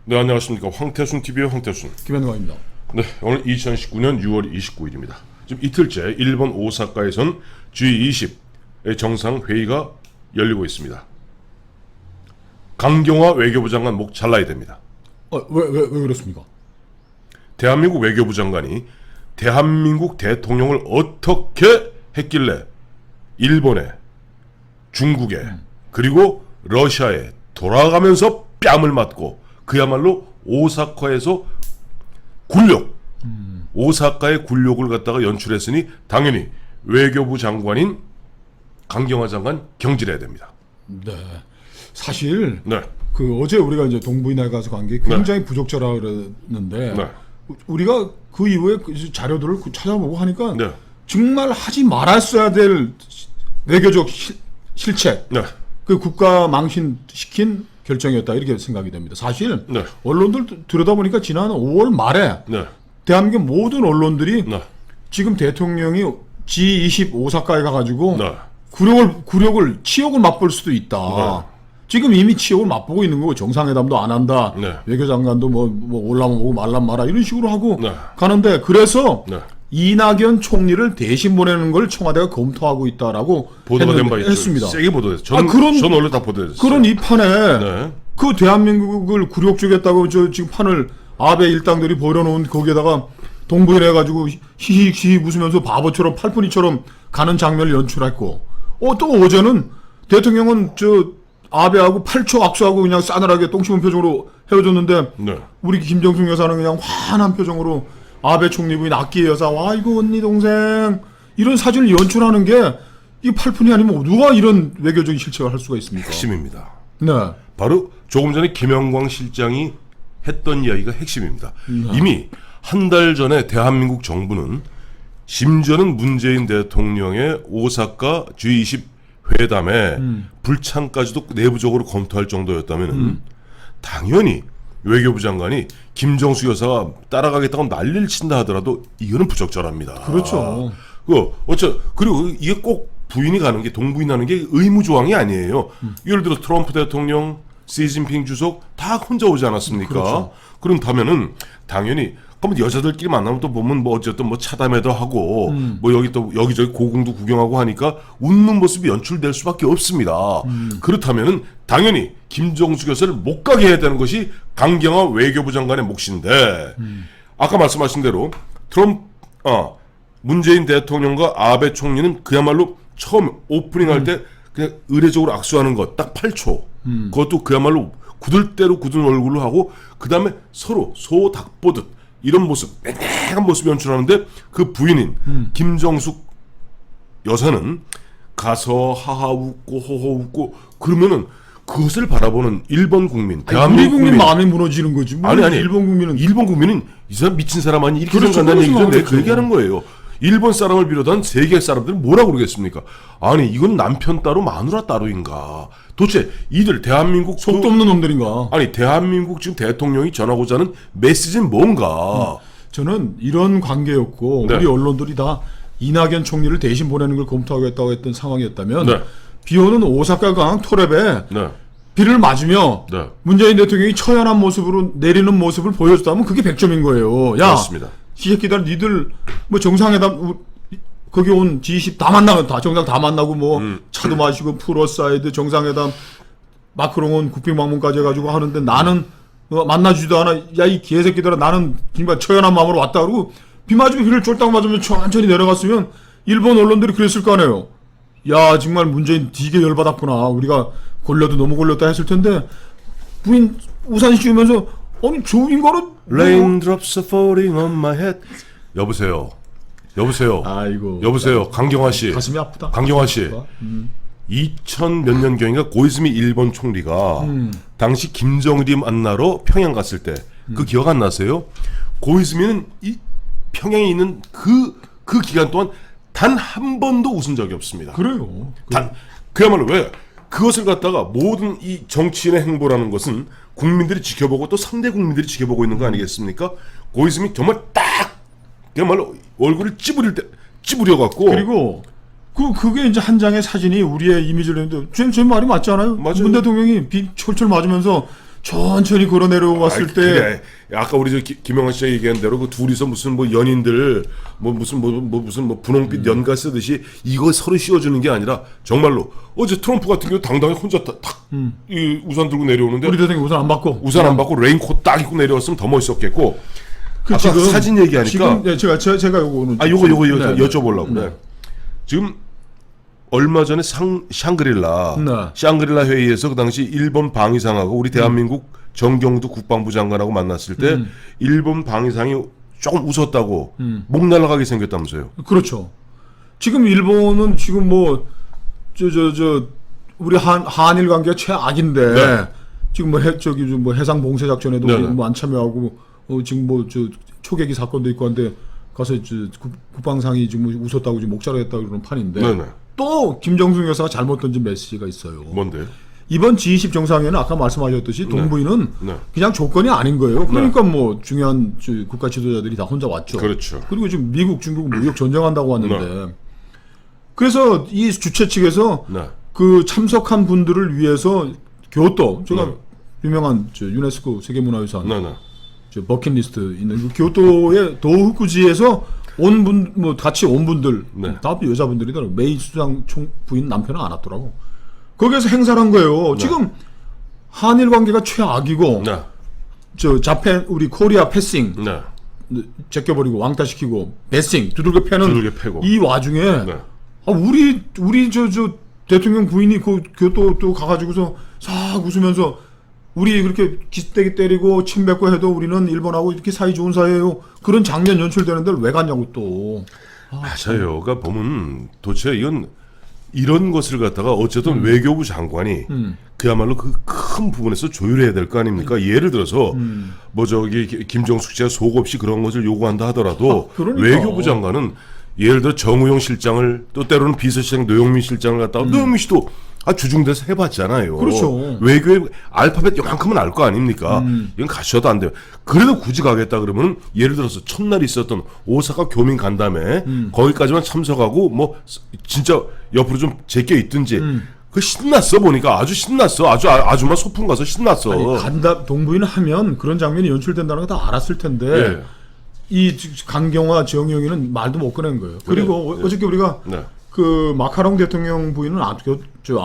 네, 안녕하십니까. 황태순 TV의 황태순. 김현광입니다. 네, 오늘 2019년 6월 29일입니다. 지금 이틀째 일본 오사카에선 G20의 정상회의가 열리고 있습니다. 강경화 외교부 장관 목 잘라야 됩니다. 왜 그렇습니까? 대한민국 외교부 장관이 대한민국 대통령을 어떻게 했길래 일본에, 중국에, 그리고 러시아에 돌아가면서 뺨을 맞고 그야말로 오사카에서 오사카의 굴욕을 갖다가 연출했으니 당연히 외교부 장관인 강경화 장관 경질해야 됩니다. 네. 사실 네. 어제 우리가 이제 동부인에 가서 간 게 굉장히 부적절하 그랬는데 네. 우리가 그 이후에 자료들을 찾아보고 하니까 네. 정말 하지 말았어야 될 외교적 실책, 네. 그 국가 망신시킨 결정이었다 이렇게 생각이 됩니다. 사실 네. 언론들 들여다보니까 지난 5월 말에 네. 대한민국 모든 언론들이 네. 지금 대통령이 G20 오사카에 가가지고 네. 굴욕을 치욕을 맛볼 수도 있다. 네. 지금 이미 치욕을 맛보고 있는 거고 정상회담도 안 한다. 네. 외교장관도 뭐 올라면 오고 말란 마라 이런 식으로 하고 네. 가는데 그래서 네. 이낙연 총리를 대신 보내는 걸 청와대가 검토하고 있다라고 보도가 된 바 있죠. 했습니다. 세게 보도됐죠. 전 원래 다 보도됐어요. 그런 이 판에 네. 그 대한민국을 굴욕 주겠다고 지금 판을 아베 일당들이 벌여놓은 거기에다가 동부인 해가지고 히히히 웃으면서 바보처럼 팔푼이처럼 가는 장면을 연출했고 또 어제는 대통령은 아베하고 8초 악수하고 그냥 싸늘하게 똥 씹은 표정으로 헤어졌는데 네. 우리 김정숙 여사는 그냥 환한 표정으로 아베 총리 부인 악기 여사 와 이거 언니 동생 이런 사진을 연출하는 게 이 팔푼이 아니면 누가 이런 외교적인 실책을 할 수가 있습니까? 핵심입니다. 네. 바로 조금 전에 김영광 실장이 했던 이야기가 핵심입니다. 이미 한 달 전에 대한민국 정부는 심지어는 문재인 대통령의 오사카 G20 회담에 불참까지도 내부적으로 검토할 정도였다면 당연히 외교부 장관이 김정수 여사가 따라가겠다고 난리를 친다 하더라도 이거는 부적절합니다. 그렇죠. 그리고 이게 꼭 부인이 가는 게 동부인 하는 게 의무조항이 아니에요. 예를 들어 트럼프 대통령, 시진핑 주석 다 혼자 오지 않았습니까? 그렇죠. 그렇다면은 당연히 그러면 여자들끼리 만나면 또 보면 뭐 어쨌든 뭐 차담회도 하고 뭐 여기 또 여기저기 고궁도 구경하고 하니까 웃는 모습이 연출될 수밖에 없습니다. 그렇다면은 당연히 김정숙 여사를 못 가게 해야 되는 것이 강경화 외교부 장관의 몫인데 아까 말씀하신 대로 문재인 대통령과 아베 총리는 그야말로 처음 오프닝 할 때 그냥 의례적으로 악수하는 것 딱 8초. 그것도 그야말로 굳을 대로 굳은 얼굴로 하고 그 다음에 서로 소 닭 보듯 이런 모습, 맹맹한 모습 연출하는데 그 부인인 김정숙 여사는 가서 하하 웃고 호호 웃고 그러면은 그것을 바라보는 일본 국민, 대한민국 국민 마음이 무너지는 거지. 아니 일본 국민은 이 사람 미친 사람 아니 이렇게 그렇죠, 생각한다는 얘기죠. 내가 그렇죠. 그 얘기하는 거예요. 일본 사람을 비롯한 세계 사람들은 뭐라고 그러겠습니까? 아니 이건 남편 따로 마누라 따로인가? 도대체 이들 대한민국 속도 없는 놈들인가? 아니 대한민국 지금 대통령이 전하고자 하는 메시지는 뭔가? 저는 이런 관계였고 네. 우리 언론들이 다 이낙연 총리를 대신 보내는 걸 검토하겠다고 했던 상황이었다면 네. 비오는 오사카 강항 토랩에 네. 비를 맞으며 네. 문재인 대통령이 처연한 모습으로 내리는 모습을 보여줬다면 그게 100점인 거예요. 야, 맞습니다. 이 새끼들 니들 뭐 정상회담 거기 온 G20 다 만나고 다 정상 다 만나고 뭐 차도 마시고 풀어사이드 정상회담 마크롱은 국빈방문까지 해가지고 하는데 나는 만나주지도 않아. 야 이 개새끼들아 나는 정말 처연한 마음으로 왔다 그러고 비 맞으면 비를 쫄딱 맞으면 천천히 내려갔으면 일본 언론들이 그랬을 거 아니에요. 야 정말 문재인 되게 열받았구나. 우리가 골려도 너무 골렸다 했을 텐데 부인 우산 씌우면서 아니 저 인간은 Raindrops are falling on my head. 여보세요. 아이고 여보세요. 강경화 씨. 가슴이 아프다. 강경화 씨. 2000 몇 년경인가 고이즈미 일본 총리가 당시 김정일이 만나러 평양 갔을 때 그 기억 안 나세요? 고이즈미는 이 평양에 있는 그 기간 동안 단 한 번도 웃은 적이 없습니다. 그래요. 그야말로 왜 그것을 갖다가 모든 이 정치인의 행보라는 것은 국민들이 지켜보고 또 상대 국민들이 지켜보고 있는 거 아니겠습니까? 고이즈미 정말 딱 그야말로 얼굴을 찌부려 갖고 그리고 그게 이제 한 장의 사진이 우리의 이미지를 했는데 제 말이 맞지 않아요? 맞아요. 문 대통령이 비 철철 맞으면서 천천히 걸어 내려왔을 때 그래. 아까 우리 김영환 씨가 얘기한 대로 그 둘이서 무슨 뭐 연인들 무슨 분홍빛 연가 쓰듯이 이거 서로 씌워주는 게 아니라 정말로 어제 트럼프 같은 경우 당당히 혼자 이 우산 들고 내려오는데 우리 대통령 우산 안 받고 레인코트 딱 입고 내려왔으면 더 멋있었겠고. 그 아까 지금 사진 얘기하니까 지금 네, 제가 요거는 요거 네, 여쭤보려고 그래. 지금 얼마 전에 샹그릴라 회의에서 그 당시 일본 방위상하고 우리 대한민국 정경두 국방부 장관하고 만났을 때 일본 방위상이 조금 웃었다고 목 날아가게 생겼다면서요. 그렇죠. 지금 일본은 지금 뭐 우리 한일 관계가 최악인데 네. 지금 뭐 해상 봉쇄 작전에도 네, 우리 네. 뭐 안 참여하고 지금 뭐 초계기 사건도 있고 한데 가서 국방상이 지금 웃었다고 지금 목자르했다고 그러는 판인데 네네. 또 김정숙 여사가 잘못 던진 메시지가 있어요. 뭔데요? 이번 G20 정상회는 아까 말씀하셨듯이 동부인은 네. 그냥 조건이 아닌 거예요. 그러니까 뭐 중요한 국가 지도자들이 다 혼자 왔죠. 그렇죠. 그리고 지금 미국, 중국 무역 전쟁한다고 왔는데 네. 그래서 이 주최 측에서 네. 그 참석한 분들을 위해서 교토 제가 네. 유명한 유네스코 세계문화유산 네네. 버킷리스트 있는 그 교토의 도후쿠지에서 온 분 뭐 같이 온 분들 네. 다 여자분들이더라고. 메이 수상 총 부인 남편은 안 왔더라고. 거기에서 행사를 한 거예요. 지금 한일 관계가 최악이고 네. 자펜 우리 코리아 패싱 네. 제껴버리고 왕따시키고 베싱 두들겨 패는 두들겨 패고. 이 와중에 네. 우리 저 대통령 부인이 그 교토 또 가가지고서 싹 웃으면서 우리 그렇게 기대기 때리고 침 뱉고 해도 우리는 일본하고 이렇게 사이 좋은 사이예요. 그런 장면 연출되는 데를 왜 갔냐고 또. 맞아요. 그러니까 보면 도대체 이건 이런 것을 갖다가 어쨌든 외교부 장관이 그야말로 그 큰 부분에서 조율해야 될 거 아닙니까? 예를 들어서 뭐 저기 김정숙 씨가 속없이 그런 것을 요구한다 하더라도 그러니까. 외교부 장관은 예를 들어 정우영 실장을 또 때로는 비서실장 노영민 실장을 갖다가 노영민 씨도 주중돼서 해봤잖아요. 그렇죠. 외교의 알파벳 요만큼은 알 거 아닙니까? 이건 가셔도 안 돼요. 그래도 굳이 가겠다 그러면 예를 들어서 첫날 있었던 오사카 교민 간담회 거기까지만 참석하고 뭐 진짜 옆으로 좀 제껴 있든지 그 신났어 보니까 아주 신났어. 아주만 소풍 가서 신났어. 아니, 동부인 하면 그런 장면이 연출된다는 거 다 알았을 텐데 예. 이 강경화 정영이는 말도 못 꺼낸 거예요. 그리고 네. 어저께 우리가 네. 그 마카롱 대통령 부인은 안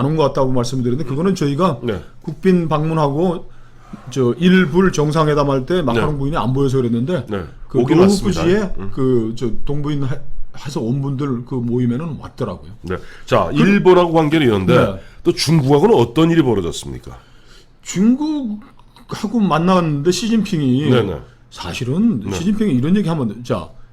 온 것 같다고 말씀드렸는데 그거는 저희가 네. 국빈 방문하고 일불 정상회담 할 때 마카롱 네. 부인이 안 보여서 그랬는데 네. 그 오긴 왔습니다. 노후구지에 그 동부인 해서 온 분들 그 모임에는 왔더라고요. 네. 자, 일본하고 관계는 이런데 네. 또 중국하고는 어떤 일이 벌어졌습니까? 중국하고 만났는데 시진핑이 네네. 사실은 시진핑이 이런 얘기하면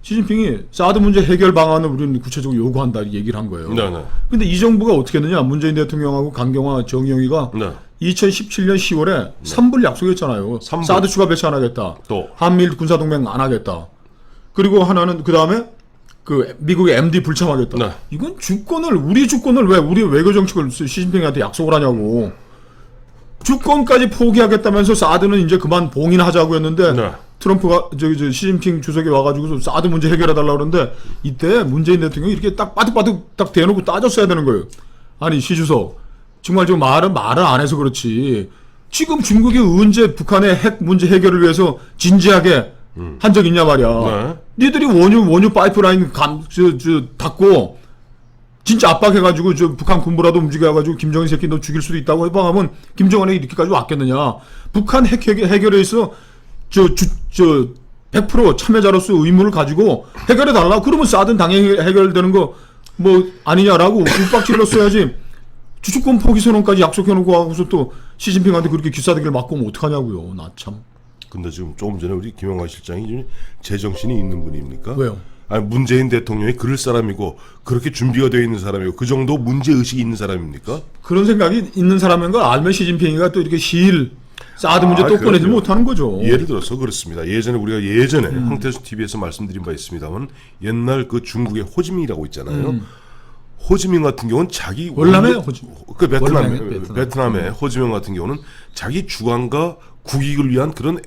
시진핑이 사드 문제 해결 방안을 우리는 구체적으로 요구한다 얘기를 한 거예요. 네네. 근데 이 정부가 어떻게 했느냐? 문재인 대통령하고 강경화 정영이가 네. 2017년 10월에 3불 약속했잖아요. 3불. 사드 추가 배치 안 하겠다. 또. 한미일 군사동맹 안 하겠다. 그리고 하나는 그 다음에 그 미국의 MD 불참하겠다. 네. 이건 우리 주권을 왜 우리 외교 정책을 시진핑한테 약속을 하냐고. 주권까지 포기하겠다면서 사드는 이제 그만 봉인하자고 했는데 네. 트럼프가 시진핑 주석이 와가지고 사드 문제 해결해달라 그러는데 이때 문재인 대통령이 이렇게 딱 빠득빠득 딱 대놓고 따졌어야 되는 거예요. 아니 시 주석 정말 좀 말을 안 해서 그렇지 지금 중국이 언제 북한의 핵 문제 해결을 위해서 진지하게 한 적 있냐 말이야. 니들이 원유 파이프라인 닫고 진짜 압박해가지고 북한 군부라도 움직여가지고 김정은 새끼 너 죽일 수도 있다고 해봐하면 김정은이 이렇게까지 왔겠느냐. 북한 핵 해결에 있어 100% 참여자로서 의무를 가지고 해결해달라. 그러면 사드는 당연히 해결되는 거 뭐 아니냐라고 윽박질러 써야지. 주주권 포기 선언까지 약속해놓고 하고서 또 시진핑한테 그렇게 기사대기를 맞고 오면 어떡하냐고요. 나 참. 근데 지금 조금 전에 우리 김영환 실장이 좀 제정신이 있는 분입니까? 왜요? 아니 문재인 대통령이 그럴 사람이고 그렇게 준비가 되어 있는 사람이고 그 정도 문제 의식이 있는 사람입니까? 그런 생각이 있는 사람인 걸 알면 시진핑이가 또 이렇게 사드 문제 또 꺼내지 그럼요. 못하는 거죠. 예를 들어서 그렇습니다. 우리가 황태수 TV에서 말씀드린 바 있습니다만 옛날 그 중국의 호지민이라고 있잖아요. 호지민 같은 경우는 자기 월남의 호지민. 그 베트남. 베트남의 호지민 같은 경우는 자기 주관과 국익을 위한 그런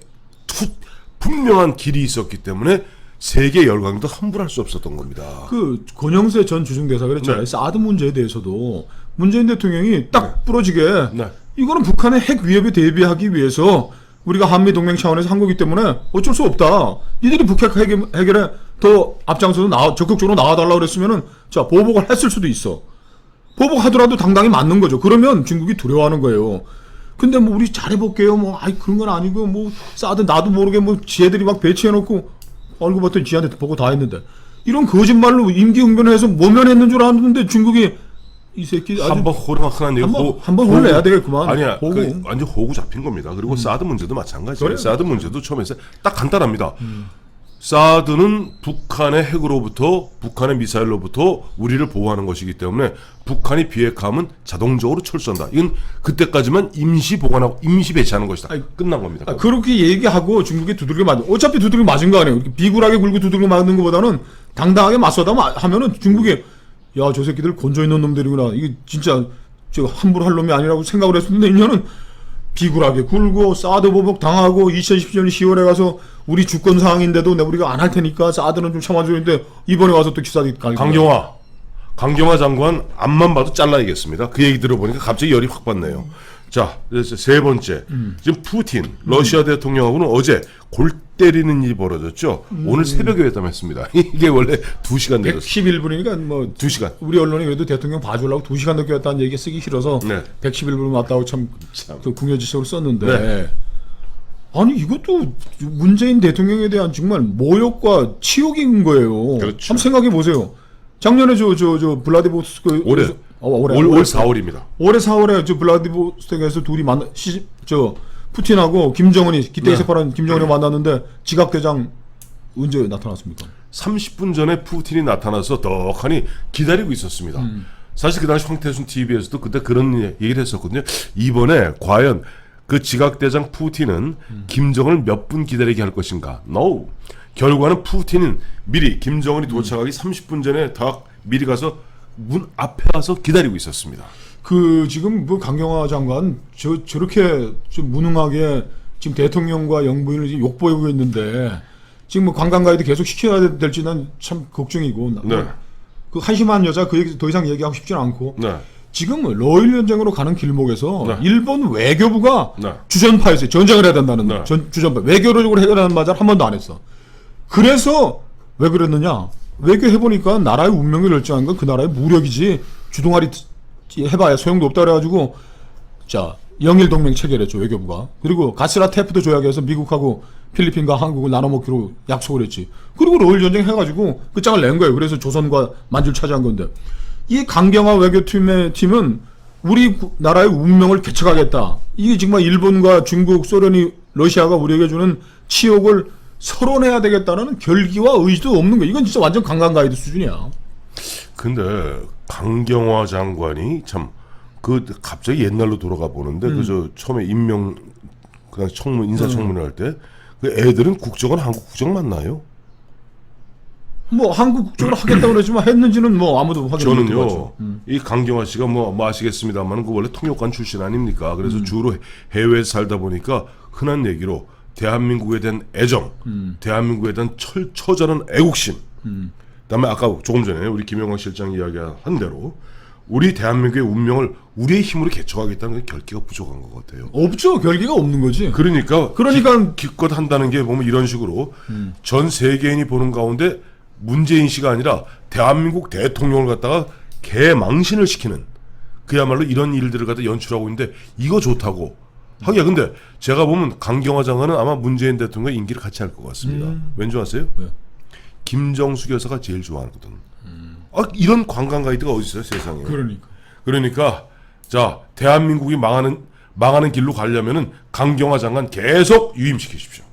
분명한 길이 있었기 때문에 세계 열강도 함부로 할 수 없었던 겁니다. 그 권영세 전 주중대사가 그랬잖아요. 네. 사드 문제에 대해서도 문재인 대통령이 딱 부러지게 네. 이거는 북한의 핵 위협에 대비하기 위해서 우리가 한미 동맹 차원에서 한 거기 때문에 어쩔 수 없다. 니들이 북핵 해결에 더 앞장서서 적극적으로 나와달라고 그랬으면은 자 보복을 했을 수도 있어. 보복하더라도 당당히 맞는 거죠. 그러면 중국이 두려워하는 거예요. 근데 뭐 우리 잘해볼게요. 뭐 아이 그런 건 아니고 뭐 사드 나도 모르게 뭐 지혜들이 막 배치해놓고 알고 봤더니 지한테 보고 다 했는데 이런 거짓말로 임기응변해서 모면했는 줄 알았는데 중국이 이 새끼 아주 한번 호르가 흔한 얘기 한번 혼내야 되겠구만. 아니야, 호구. 그 완전 호구 잡힌 겁니다. 그리고 사드 문제도 마찬가지예요. 그래요. 사드 문제도 처음에 딱 간단합니다. 사드는 북한의 핵으로부터 북한의 미사일로부터 우리를 보호하는 것이기 때문에 북한이 비핵화하면 자동적으로 철수한다. 이건 그때까지만 임시 보관하고 임시 배치하는 것이다. 끝난 겁니다. 그렇게 얘기하고 중국이 두들겨 맞은 어차피 두들겨 맞은 거 아니에요. 이렇게 비굴하게 굴고 두들겨 맞는 것보다는 당당하게 맞서다 하면은 중국이 야 저 새끼들 건져 있는 놈들이구나. 이게 진짜 저 함부로 할 놈이 아니라고 생각을 했었는데 이년은 비굴하게 굴고 사드 보복 당하고 2017년 10월에 가서 우리 주권 사항인데도 우리가 안 할 테니까 사드는 좀 참아주는데 이번에 와서 또 기사들이 강경화 장관 앞만 봐도 잘라야겠습니다. 그 얘기 들어보니까 갑자기 열이 확 받네요. 자, 세 번째. 지금 푸틴 러시아 대통령하고는 어제 골 때리는 일이 벌어졌죠. 오늘 새벽에 회담했습니다. 이게 원래 2시간 내렸어요. 111분이니까 뭐 2시간. 우리 언론이 그래도 대통령 봐주려고 2시간 늦게 왔다는 얘기 쓰기 싫어서 네. 111분 왔다고 참 궁여지적으로 썼는데 네. 아니 이것도 문재인 대통령에 대한 정말 모욕과 치욕인 거예요. 그렇죠. 한번 생각해 보세요. 작년에 저 블라디보스토크 올해 4월입니다. 올해 4월에 저 블라디보스토크에서 둘이 푸틴하고 김정은이 기대에 세파란 김정은이 만났는데 지각대장 언제 나타났습니까? 30분 전에 푸틴이 나타나서 떡하니 기다리고 있었습니다. 사실 그 당시 황태순 TV에서도 그때 그런 얘기를 했었거든요. 이번에 과연 그 지각대장 푸틴은 김정은을 몇 분 기다리게 할 것인가? No. 결과는 푸틴은 미리 김정은이 도착하기 30분 전에 다 미리 가서 문 앞에 와서 기다리고 있었습니다. 그 지금 뭐 강경화 장관 저렇게 좀 무능하게 지금 대통령과 영부인을 욕보이고 있는데 지금 뭐 관광 가이드 계속 시켜야 될지는 참 걱정이고 네. 그 한심한 여자 그 얘기 더 이상 얘기하고 싶지는 않고 네. 지금 러일 전쟁으로 가는 길목에서 네. 일본 외교부가 네. 주전파였어요. 전쟁을 해야 된다는 네. 주전파 외교적으로 해결하는 말을 한 번도 안 했어. 그래서 왜 그랬느냐? 외교해보니까 나라의 운명을 결정한 건 그 나라의 무력이지 주둥아리 해봐야 소용도 없다 그래가지고 자 영일 동맹 체결했죠 외교부가. 그리고 가스라 테프도 조약에서 미국하고 필리핀과 한국을 나눠먹기로 약속을 했지. 그리고 러일 전쟁 해가지고 끝장을 낸 거예요. 그래서 조선과 만주를 차지한 건데 이 강경화 외교팀은 우리 나라의 운명을 개척하겠다. 이게 정말 일본과 중국, 소련이 러시아가 우리에게 주는 치욕을 서론해야 되겠다는 결기와 의지도 없는 거야. 이건 진짜 완전 강간 가이드 수준이야. 근데 강경화 장관이 참 그 갑자기 옛날로 돌아가 보는데 그저 처음에 임명 그냥 청문 인사 청문회 할 때 그 애들은 국적은 한국 국적 맞나요? 뭐 한국 국적으로 하겠다고 그랬지만 했는지는 뭐 아무도 확인 못 해봤죠. 저는요 이 강경화 씨가 뭐 아시겠습니다만 그 원래 통역관 출신 아닙니까? 그래서 주로 해외에 살다 보니까 흔한 얘기로 대한민국에 대한 애정, 대한민국에 대한 처절한 애국심. 그다음에 아까 조금 전에 우리 김영광 실장 이야기한 대로 우리 대한민국의 운명을 우리의 힘으로 개척하겠다는 결기가 부족한 것 같아요. 없죠. 결기가 없는 거지. 그러니까 기껏 한다는 게 보면 이런 식으로 전 세계인이 보는 가운데 문재인 씨가 아니라 대한민국 대통령을 갖다가 개망신을 시키는 그야말로 이런 일들을 갖다 연출하고 있는데 이거 좋다고 하기야. 근데 제가 보면 강경화 장관은 아마 문재인 대통령과 인기를 같이 할 것 같습니다. 왠지 아세요? 왜? 김정숙 여사가 제일 좋아하거든. 이런 관광 가이드가 어디 있어요 세상에. 그러니까 자 대한민국이 망하는 길로 가려면은 강경화 장관 계속 유임시키십시오.